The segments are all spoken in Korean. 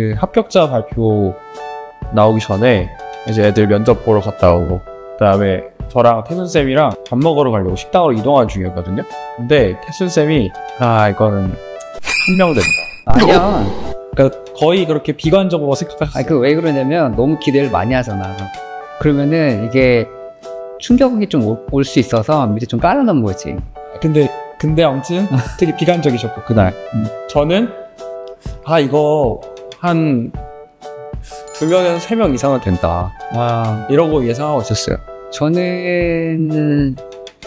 그 합격자 발표 나오기 전에 이제 애들 면접 보러 갔다 오고, 그다음에 저랑 태순쌤이랑 밥 먹으러 가려고 식당으로 이동하는 중이었거든요. 근데 태순쌤이 이거는 한 명 된다. 아니야. 그러니까 거의 그렇게 비관적으로 생각하셨어요. 그 왜 그러냐면 너무 기대를 많이 하잖아. 그러면은 이게 충격이 좀 올 수 있어서 밑에 좀 깔아놓은 거지. 근데 아무튼 되게 비관적이셨고 그날 저는 이거 한 2명에서 3명 이상은 된다 이러고 예상하고 있었어요. 저는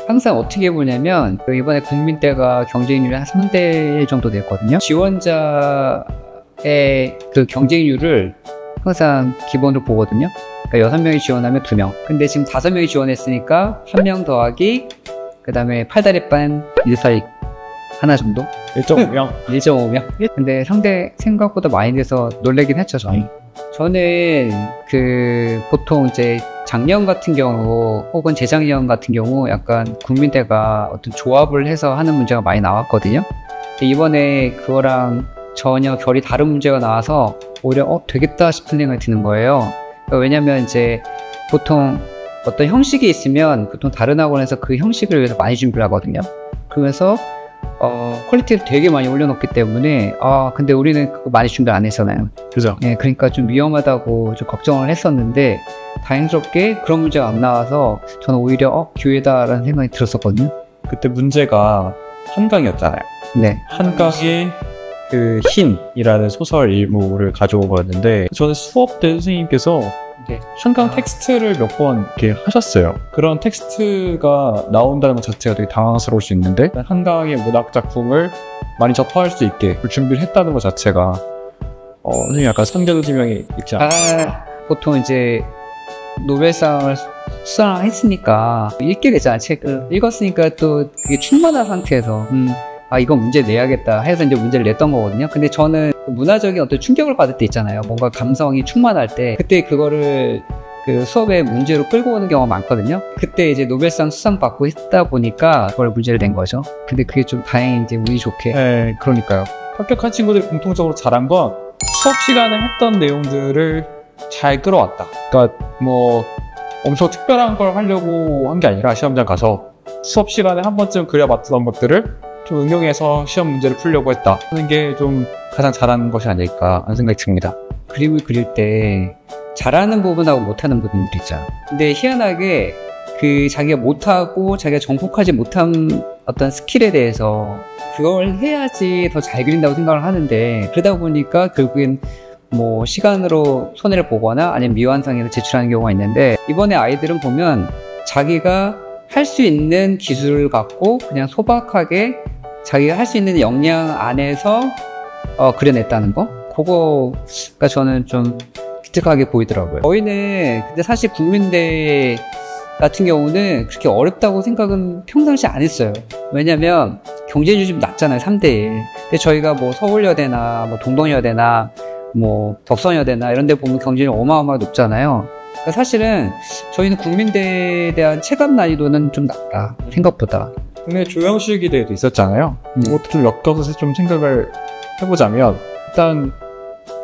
항상 어떻게 보냐면 이번에 국민대가 경쟁률이 한 3대 1 정도 됐거든요. 지원자의 그 경쟁률을 항상 기본으로 보거든요. 그러니까 6명이 지원하면 2명. 근데 지금 5명이 지원했으니까 1명 더하기 그 다음에 팔다리반 1사익 하나 정도? 1.5명? 1.5명? 근데 상대 생각보다 많이 돼서 놀라긴 했죠, 저는. 저는 보통 이제 작년 같은 경우 혹은 재작년 같은 경우 약간 국민대가 어떤 조합을 해서 하는 문제가 많이 나왔거든요. 근데 이번에 그거랑 전혀 결이 다른 문제가 나와서 오히려 되겠다 싶은 생각이 드는 거예요. 왜냐면 이제 보통 어떤 형식이 있으면 보통 다른 학원에서 그 형식을 위해서 많이 준비를 하거든요. 그러면서 퀄리티를 되게 많이 올려놓기 때문에 근데 우리는 그거 많이 준비 안 했잖아요. 그죠? 예, 그러니까 좀 위험하다고 좀 걱정을 했었는데 다행스럽게 그런 문제가 안 나와서 저는 오히려 기회다라는 생각이 들었었거든요. 그때 문제가 한강이었잖아요. 네. 한강에 그 흰이라는 소설 일부를 가져온 거였는데 저는 수업 때 선생님께서 한강 텍스트를 몇 번 이렇게 하셨어요. 그런 텍스트가 나온다는 것 자체가 되게 당황스러울 수 있는데 한강의 문학 작품을 많이 접할 수 있게 준비를 했다는 것 자체가 선생님 약간 선견지명이 있지 않나요? 보통 이제 노벨상을 수상했으니까 읽게 되잖아. 책을 읽었으니까 또 그게 충만한 상태에서 이건 문제 내야겠다 해서 이제 문제를 냈던 거거든요. 근데 저는 문화적인 어떤 충격을 받을 때 있잖아요. 뭔가 감성이 충만할 때 그때 그거를 그 수업에 문제로 끌고 오는 경우가 많거든요. 그때 이제 노벨상 수상 받고 있다 보니까 그걸 문제를 낸 거죠. 근데 그게 좀 다행히 이제 운이 좋게. 네, 그러니까요. 합격한 친구들이 공통적으로 잘한 건 수업 시간에 했던 내용들을 잘 끌어왔다. 그러니까 뭐 엄청 특별한 걸 하려고 한 게 아니라 시험장 가서 수업 시간에 한 번쯤 그려봤던 것들을 좀 응용해서 시험 문제를 풀려고 했다 하는 게 좀 가장 잘하는 것이 아닐까 하는 생각이 듭니다. 그림을 그릴 때 잘하는 부분하고 못하는 부분들이 있잖아. 근데 희한하게 자기가 못하고 자기가 정복하지 못한 어떤 스킬에 대해서 그걸 해야지 더 잘 그린다고 생각을 하는데 그러다 보니까 결국엔 뭐 시간으로 손해를 보거나 아니면 미완성해서 제출하는 경우가 있는데 이번에 아이들은 보면 자기가 할 수 있는 기술을 갖고 그냥 소박하게 자기가 할 수 있는 역량 안에서 그려냈다는 거? 그거가 저는 좀 기특하게 보이더라고요. 저희는 근데 사실 국민대 같은 경우는 그렇게 어렵다고 생각은 평상시 안 했어요. 왜냐면 경쟁률이 좀 낮잖아요. 3대1. 근데 저희가 뭐 서울여대나 뭐 동덕여대나 뭐 덕선여대나 이런 데 보면 경쟁률이 어마어마하게 높잖아요. 그러니까 사실은 저희는 국민대에 대한 체감 난이도는 좀 낮다. 생각보다. 국내 조형실기 대회도 있었잖아요. 그것도 좀 엮어서 좀 생각을 해보자면 일단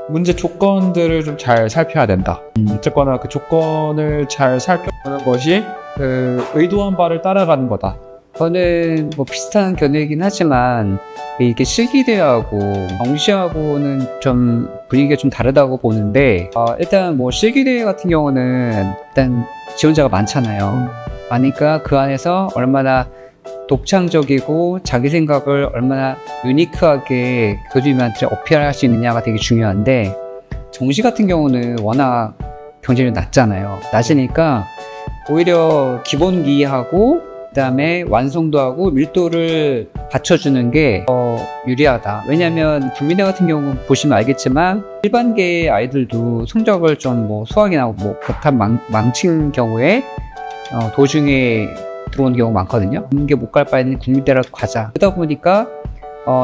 문제 조건들을 좀 잘 살펴야 된다. 어쨌거나 그 조건을 잘 살펴보는 것이 그 의도한 바를 따라가는 거다. 저는 뭐 비슷한 견해이긴 하지만 이게 실기대회하고 정시하고는 좀 분위기가 좀 다르다고 보는데 일단 뭐 실기대회 같은 경우는 일단 지원자가 많잖아요. 많으니까 그 안에서 얼마나 독창적이고 자기 생각을 얼마나 유니크하게 교수님한테 어필할 수 있느냐가 되게 중요한데 정시 같은 경우는 워낙 경쟁률이 낮잖아요. 낮으니까 오히려 기본기하고 그 다음에 완성도하고 밀도를 받쳐주는 게 더 유리하다. 왜냐면 국민대 같은 경우 보시면 알겠지만 일반계의 아이들도 성적을 좀 뭐 수학이나 뭐 법한 망친 경우에 도중에 들어오는 경우가 많거든요. 국민대 못 갈 바에는 국민대라도 가자. 그러다 보니까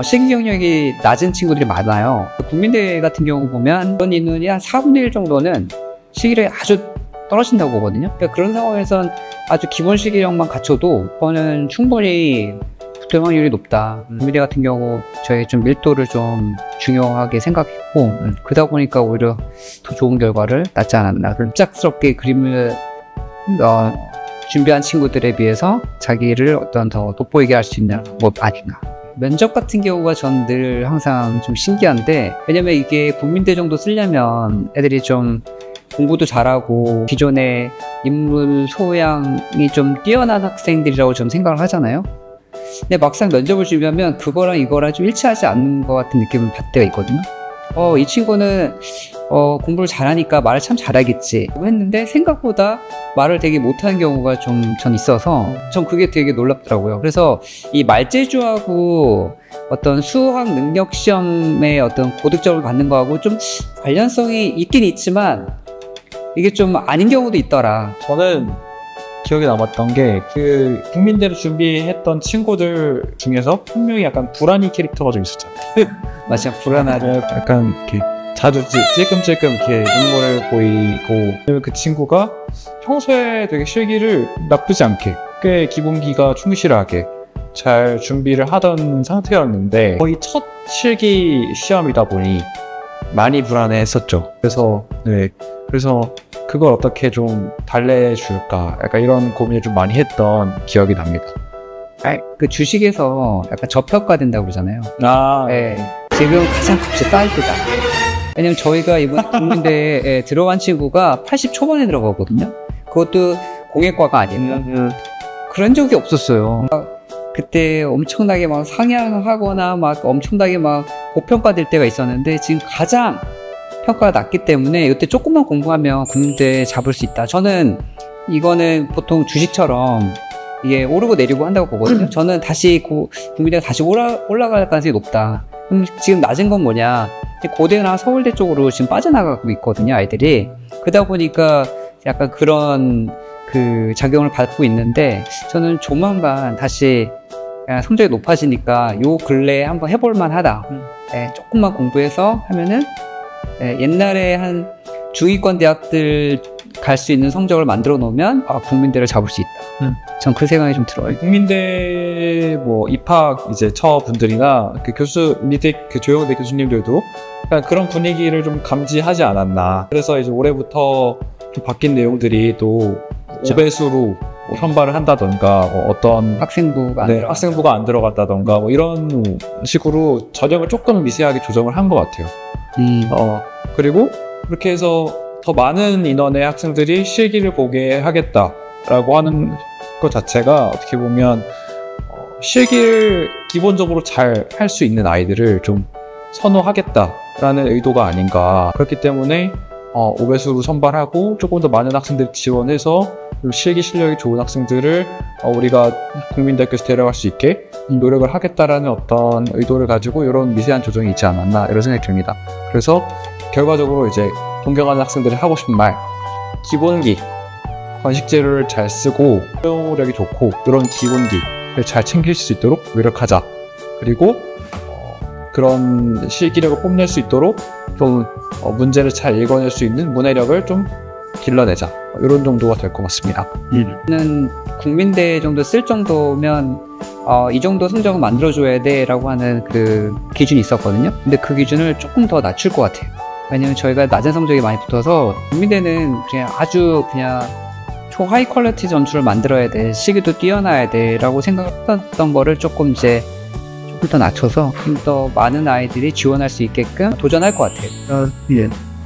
실기 경력이 낮은 친구들이 많아요. 국민대 같은 경우 보면 그런 인원이 한 4분의 1 정도는 실기력이 아주 떨어진다고 보거든요. 그러니까 그런 상황에선 아주 기본 실기력만 갖춰도 저는 충분히 될 확률이 높다. 국민대 같은 경우 저희 좀 밀도를 좀 중요하게 생각했고 그러다 보니까 오히려 더 좋은 결과를 낳지 않았나. 깜짝스럽게 그림을 준비한 친구들에 비해서 자기를 어떤 더 돋보이게 할 수 있는 뭐 아닌가. 면접 같은 경우가 전 늘 항상 좀 신기한데, 왜냐면 이게 국민대 정도 쓰려면 애들이 좀 공부도 잘하고 기존의 인물 소양이 좀 뛰어난 학생들이라고 좀 생각을 하잖아요. 근데 막상 면접을 준비하면 그거랑 이거랑 좀 일치하지 않는 것 같은 느낌을 받을 때가 있거든요. 이 친구는 공부를 잘하니까 말을 참 잘하겠지 했는데 생각보다 말을 되게 못하는 경우가 좀 전 있어서 전 그게 되게 놀랍더라고요. 그래서 이 말재주하고 어떤 수학 능력 시험의 어떤 고득점을 받는 거하고 좀 관련성이 있긴 있지만 이게 좀 아닌 경우도 있더라. 저는 기억에 남았던 게 그 국민대를 준비했던 친구들 중에서 한 명이 약간 불안이 캐릭터가 좀 있었잖아요. 맞아, 불안하죠. 약간 이렇게 자주 찔끔찔끔 이렇게 눈물을 보이고, 그 친구가 평소에 되게 실기를 나쁘지 않게 꽤 기본기가 충실하게 잘 준비를 하던 상태였는데 거의 첫 실기 시험이다 보니 많이 불안해했었죠. 그래서 그걸 어떻게 좀 달래줄까, 약간 이런 고민을 좀 많이 했던 기억이 납니다. 그 주식에서 약간 저평가된다고 그러잖아요. 네. 지금 가장 값이 쌀 때다. 왜냐면 저희가 이번 국민대에 들어간 친구가 80 초반에 들어가거든요. 그것도 공예과가 아니에요. 그런 적이 없었어요. 그때 엄청나게 막 상향하거나 막 엄청나게 막 고평가될 때가 있었는데 지금 가장 평가가 낮기 때문에 이때 조금만 공부하면 국민대 잡을 수 있다. 저는 이거는 보통 주식처럼 이게 오르고 내리고 한다고 보거든요. 저는 다시 국민대가 다시 올라갈 가능성이 높다. 그럼 지금 낮은 건 뭐냐? 고대나 서울대 쪽으로 지금 빠져나가고 있거든요, 아이들이. 그러다 보니까 약간 그런 그 작용을 받고 있는데, 저는 조만간 다시 성적이 높아지니까 요 근래에 한번 해볼만 하다. 조금만 공부해서 하면은 옛날에 한 중위권 대학들 갈 수 있는 성적을 만들어 놓으면 국민대를 잡을 수 있다. 전 그 생각이 좀 들어요. 국민대 뭐 입학 이제 처분들이나 그 밑에 그 조영대 교수님들도 약간 그런 분위기를 좀 감지하지 않았나. 그래서 이제 올해부터 좀 바뀐 내용들이 또 그렇죠. 5배수로 선발을 한다던가, 어떤 학생부가 안 들어갔다던가, 뭐 이런 식으로 전형을 조금 미세하게 조정을 한 것 같아요. 그리고 그렇게 해서 더 많은 인원의 학생들이 실기를 보게 하겠다라고 하는 것 자체가 어떻게 보면 실기를 기본적으로 잘 할 수 있는 아이들을 좀 선호하겠다라는 의도가 아닌가. 그렇기 때문에 5배수로 선발하고 조금 더 많은 학생들 지원해서 실기 실력이 좋은 학생들을 우리가 국민대학교에서 데려갈 수 있게 노력을 하겠다라는 어떤 의도를 가지고 이런 미세한 조정이 있지 않았나, 이런 생각이 듭니다. 그래서 결과적으로 이제 동경하는 학생들이 하고 싶은 말, 기본기, 관식재료를 잘 쓰고 활용력이 좋고 이런 기본기를 잘 챙길 수 있도록 노력하자. 그리고 그런 실기력을 뽐낼 수 있도록 좀 문제를 잘 읽어낼 수 있는 문해력을 좀 길러내자. 이런 정도가 될 것 같습니다. 저는 국민대 정도 쓸 정도면 이 정도 성적은 만들어줘야 돼 라고 하는 그 기준이 있었거든요. 근데 그 기준을 조금 더 낮출 것 같아요. 왜냐면 저희가 낮은 성적이 많이 붙어서 국민대는 그냥 아주 그냥 초하이 퀄리티 전투를 만들어야 돼, 시기도 뛰어나야 돼 라고 생각했던 거를 조금 더 낮춰서 좀 더 많은 아이들이 지원할 수 있게끔 도전할 것 같아요.